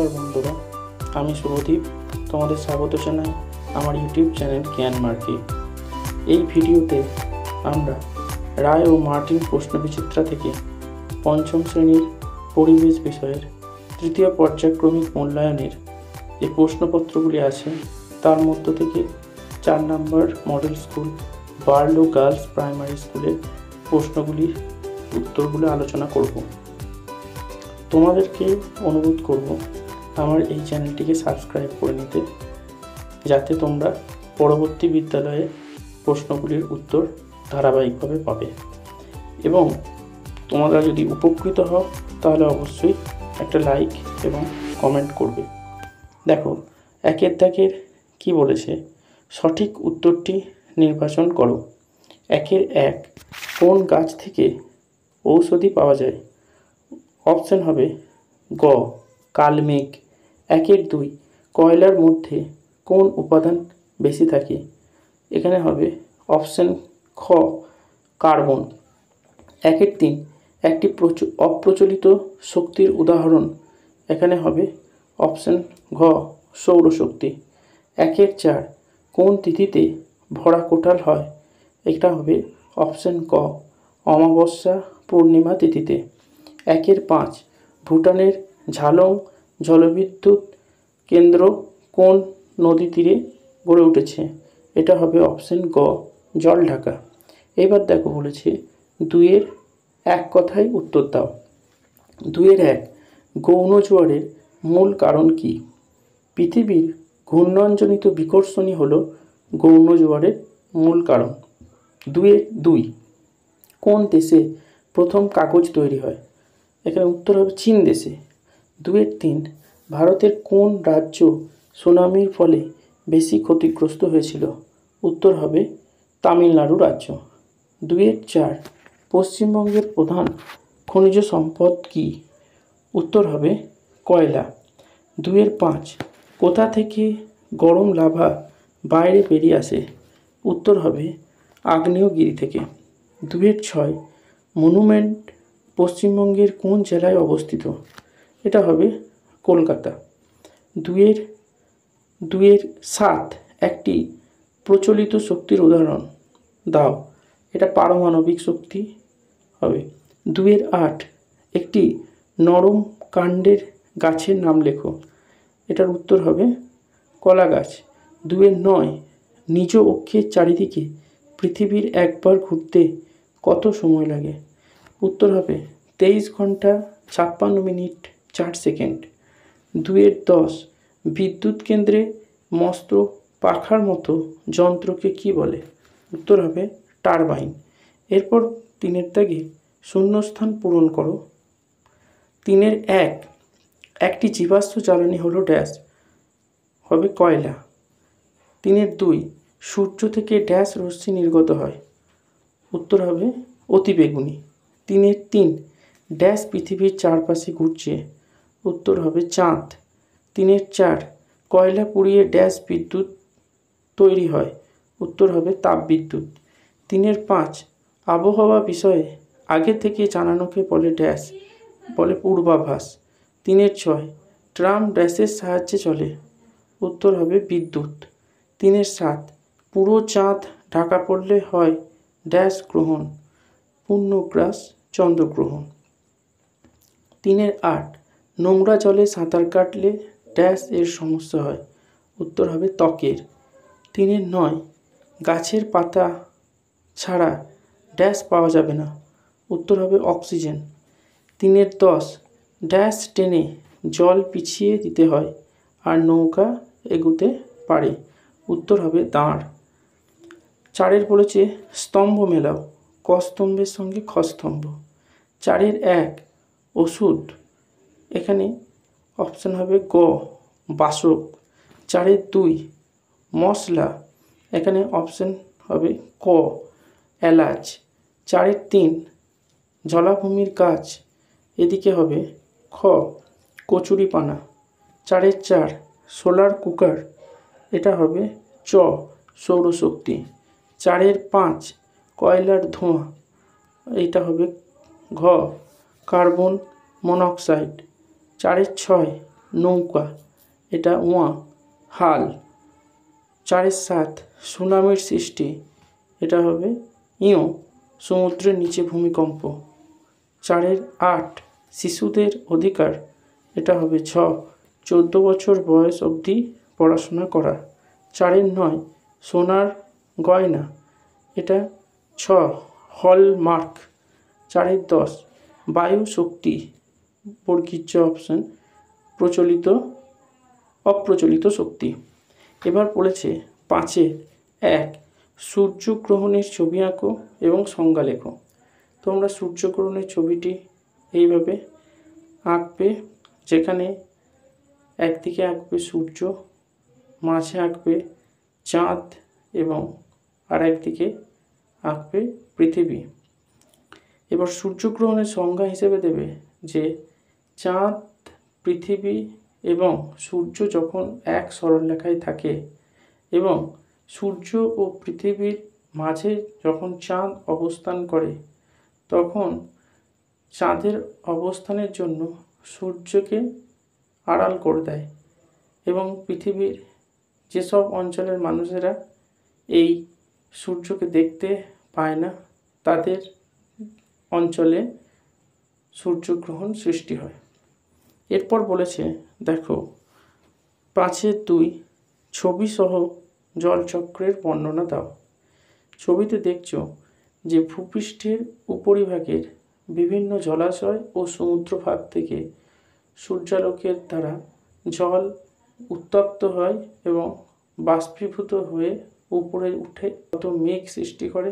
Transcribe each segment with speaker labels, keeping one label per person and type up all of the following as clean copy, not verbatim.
Speaker 1: নমস্কার বন্ধুরা, আমি শুভদীপ। তোমাদের স্বাগত জানাই আমার ইউটিউব চ্যানেল জ্ঞান মার্কে। এই ভিডিওতে আমরা রায় ও মার্টিন প্রশ্নবিচিত্রা থেকে পঞ্চম শ্রেণীর পরিবেশ বিষয়ের তৃতীয় পর্যায়ক্রমিক মূল্যায়নের যে প্রশ্নপত্রগুলি আছে তার মধ্য থেকে 4 নম্বর model school Barlow girls primary স্কুলের প্রশ্নগুলির উত্তরগুলো আলোচনা করব। তোমাদেরকে অনুরোধ করব আমার এই চ্যানেলটিকে সাবস্ক্রাইব করে নিতে, যাতে তোমরা পরবর্তী বিদ্যালয়ে প্রশ্নগুলির উত্তর ধারাবাহিকভাবে পাবে। এবং তোমরা যদি উপকৃত হও তাহলে অবশ্যই একটা লাইক এবং কমেন্ট করবে। দেখো, একের দাগের কি বলেছে, সঠিক উত্তরটি নির্বাচন করো। 1 কোন গাছ থেকে ঔষধি পাওয়া যায়? অপশন হবে গ কালমেঘ। 2 কয়লার মধ্যে কোন উপাদান বেশি থাকে? এখানে হবে অপশন খ কার্বন। 3 একটি অপ্রচলিত শক্তির উদাহরণ। এখানে হবে অপশন ঘ সৌরশক্তি। 4 কোন তিথিতে ভরা কোটাল হয়? এটা হবে অপশন ক অমাবস্যা পূর্ণিমা তিথিতে। 5 ভুটানের ঝালং জলবিদ্যুৎ কেন্দ্র কোন নদী তীরে গড়ে উঠেছে? এটা হবে অপশন গ জলঢাকা। এবার দেখো বলেছে 2 এক কথায় উত্তর দাও। 2 গৌণ জোয়ারের মূল কারণ কি? পৃথিবীর ঘূর্ণনজনিত বিকর্ষণই হলো গৌণ জোয়ারের মূল কারণ। 2 কোন দেশে প্রথম কাগজ তৈরি হয়? এখানে উত্তর হবে চীন দেশে। 3 ভারতের কোন রাজ্য সুনামির ফলে বেশি ক্ষতিগ্রস্ত হয়েছিল? উত্তর হবে তামিলনাড়ু রাজ্য। 4 পশ্চিমবঙ্গের প্রধান খনিজ সম্পদ কি? উত্তর হবে কয়লা। 5 কোথা থেকে গরম লাভা বাইরে বেরিয়ে আসে? উত্তর হবে আগ্নেয়গিরি থেকে। 6 মনুমেন্ট পশ্চিমবঙ্গের কোন জেলায় অবস্থিত? এটা হবে কলকাতা। 7 একটি প্রচলিত শক্তির উদাহরণ দাও। এটা পারমাণবিক শক্তি হবে। 8 একটি নরম কাণ্ডের গাছের নাম লেখো। এটার উত্তর হবে কলা গাছ। 9 নিজ অক্ষের চারিদিকে পৃথিবীর একবার ঘুরতে কত সময় লাগে? উত্তর হবে 23 ঘন্টা 56 মিনিট 4 সেকেন্ড। 10 বিদ্যুৎ কেন্দ্রে মস্ত পাখার মতো যন্ত্রকে কি বলে? উত্তর হবে টারবাইন। এরপর 3 দাগে শূন্যস্থান পূরণ করো। 1 একটি জীবাশ্ম জ্বালানি হলো ড্যাশ। হবে কয়লা। 2 সূর্য থেকে ড্যাশ রশ্মি নির্গত হয়? উত্তর হবে অতিবেগুনি। 3 ড্যাশ পৃথিবীর চারপাশে ঘুরছে? উত্তর হবে চাঁদ। 4 কয়লা পুড়িয়ে ড্যাশ বিদ্যুৎ তৈরি হয়? উত্তর হবে তাপবিদ্যুৎ। 5 আবহাওয়া বিষয়ে আগে থেকে জানানোকে বলে ড্যাশ? বলে পূর্বাভাস। 6 ট্রাম ড্যাশের সাহায্যে চলে? উত্তর হবে বিদ্যুৎ। 7 পুরো চাঁদ ঢাকা পড়লে হয় ড্যাশ গ্রহণ? পূর্ণগ্রাস চন্দ্রগ্রহণ। 8 নোংরা জলে সাঁতার কাটলে ড্যাশ এর সমস্যা হয়? উত্তর হবে ত্বকের। 9 গাছের পাতা ছাড়া ড্যাশ পাওয়া যাবে না? উত্তর হবে অক্সিজেন। 10 ড্যাশ টেনে জল পিছিয়ে দিতে হয় আর নৌকা এগুতে পারে? উত্তর হবে দাঁড়। 4 বলেছে স্তম্ভ মেলাও। ক স্তম্ভের সঙ্গে খ স্তম্ভ। 1 ওষুধ। এখানে অপশান হবে গ বাসক। 2 মশলা। এখানে অপশান হবে ক এলাচ। 3 জলাভূমির গাছ। এদিকে হবে খ কচুরিপানা। 4 সোলার কুকার। এটা হবে চ সৌরশক্তি। 5 কয়লার ধোঁয়া। এটা হবে ঘ কার্বন মনোক্সাইড। 6 নৌকা, এটা ওয়া। হাল, 4-এর 7 সুনামির সৃষ্টি, এটা হবে ইয়। সমুদ্রের নিচে ভূমিকম্প। 4-এর 8 শিশুদের অধিকার, এটা হবে ছ। 14 বছর বয়স অবধি পড়াশোনা করা। 4-এর 9 সোনার গয়না, এটা ছ। হলমার্ক। 4-এর 10 বায়ু শক্তি, বর্গীর অপশন অপ্রচলিত শক্তি। এবার বলেছে 5-এর 1 সূর্যগ্রহণের ছবি আঁকো এবং সংজ্ঞা লেখো। তোমরা সূর্যগ্রহণের ছবিটি এইভাবে আঁকবে, যেখানে একদিকে আঁকবে সূর্য, মাঝে আঁকবে চাঁদ এবং আর একদিকে আঁকবে পৃথিবী। এবার সূর্যগ্রহণের সংজ্ঞা হিসেবে দেবে যে চাঁদ, পৃথিবী এবং সূর্য যখন এক সরলরেখায় থাকে এবং সূর্য ও পৃথিবীর মাঝে যখন চাঁদ অবস্থান করে, তখন চাঁদের অবস্থানের জন্য সূর্যকে আড়াল করে দেয় এবং পৃথিবীর যেসব অঞ্চলের মানুষেরা এই সূর্যকে দেখতে পায় না, তাদের অঞ্চলে সূর্যগ্রহণ সৃষ্টি হয়। এরপর বলেছে দেখো 5-এর 2 ছবিসহ জলচক্রের বর্ণনা দাও। ছবিতে দেখছো যে ভূপৃষ্ঠের উপরিভাগের বিভিন্ন জলাশয় ও সমুদ্রভাগ থেকে সূর্যালোকের দ্বারা জল উত্তপ্ত হয় এবং বাষ্পীভূত হয়ে উপরে উঠে কত মেঘ সৃষ্টি করে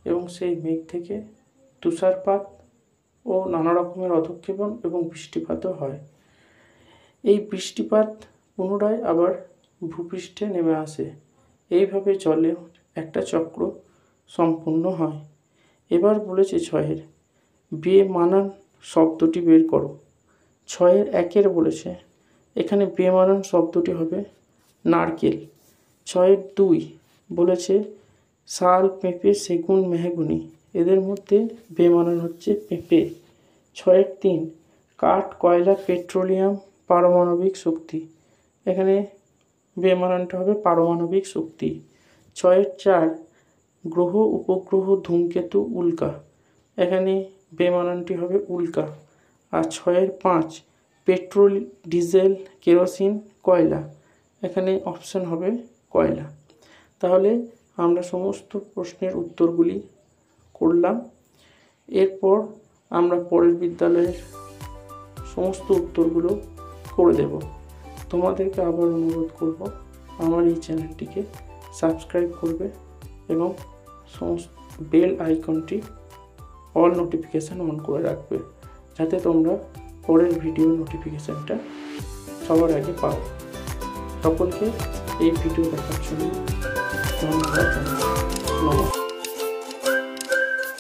Speaker 1: এবং সেই মেঘ থেকে তুষারপাত ও নানা রকমের অধঃক্ষেপণ এবং বৃষ্টিপাতও হয়। এই বৃষ্টিপাত পুনরায় আবার ভূপৃষ্ঠে নেমে আসে। এইভাবে জলে একটা চক্র সম্পূর্ণ হয়। এবার বলেছে 6-এর বেমানান শব্দটি বের করো। 6-এর 1-এর বলেছে এখানে বেমানান শব্দটি হবে নারকেল। 6-এর 2 বলেছে শাল, পেঁপে, সেগুন, মেহগনি, এদের মধ্যে বেমানান হচ্ছে পেঁপে। 6-এর 3 কাঠ, কয়লা, পেট্রোলিয়াম, পারমাণবিক শক্তি, এখানে বেমানানটা হবে পারমাণবিক শক্তি। 6-এর 4 গ্রহ, উপগ্রহ, ধূমকেতু, উল্কা, এখানে বেমানানটি হবে উল্কা। আর 6-এর 5 পেট্রোল, ডিজেল, কেরোসিন, কয়লা, এখানে অপশান হবে কয়লা। তাহলে আমরা সমস্ত প্রশ্নের উত্তরগুলি করলাম। এরপর আমরা পরের বিদ্যালয়ের সমস্ত উত্তরগুলো করে দেব। তোমাদেরকে আবার অনুরোধ করব আমার এই চ্যানেলটিকে সাবস্ক্রাইব করবে এবং সমস্ত বেল আইকনটি অল নোটিফিকেশান অন করে রাখবে, যাতে তোমরা পরের ভিডিও নোটিফিকেশানটা সবার আগে পাও। সকলকে এই ভিডিও দেখার জন্য ধন্যবাদ। নমস্কার।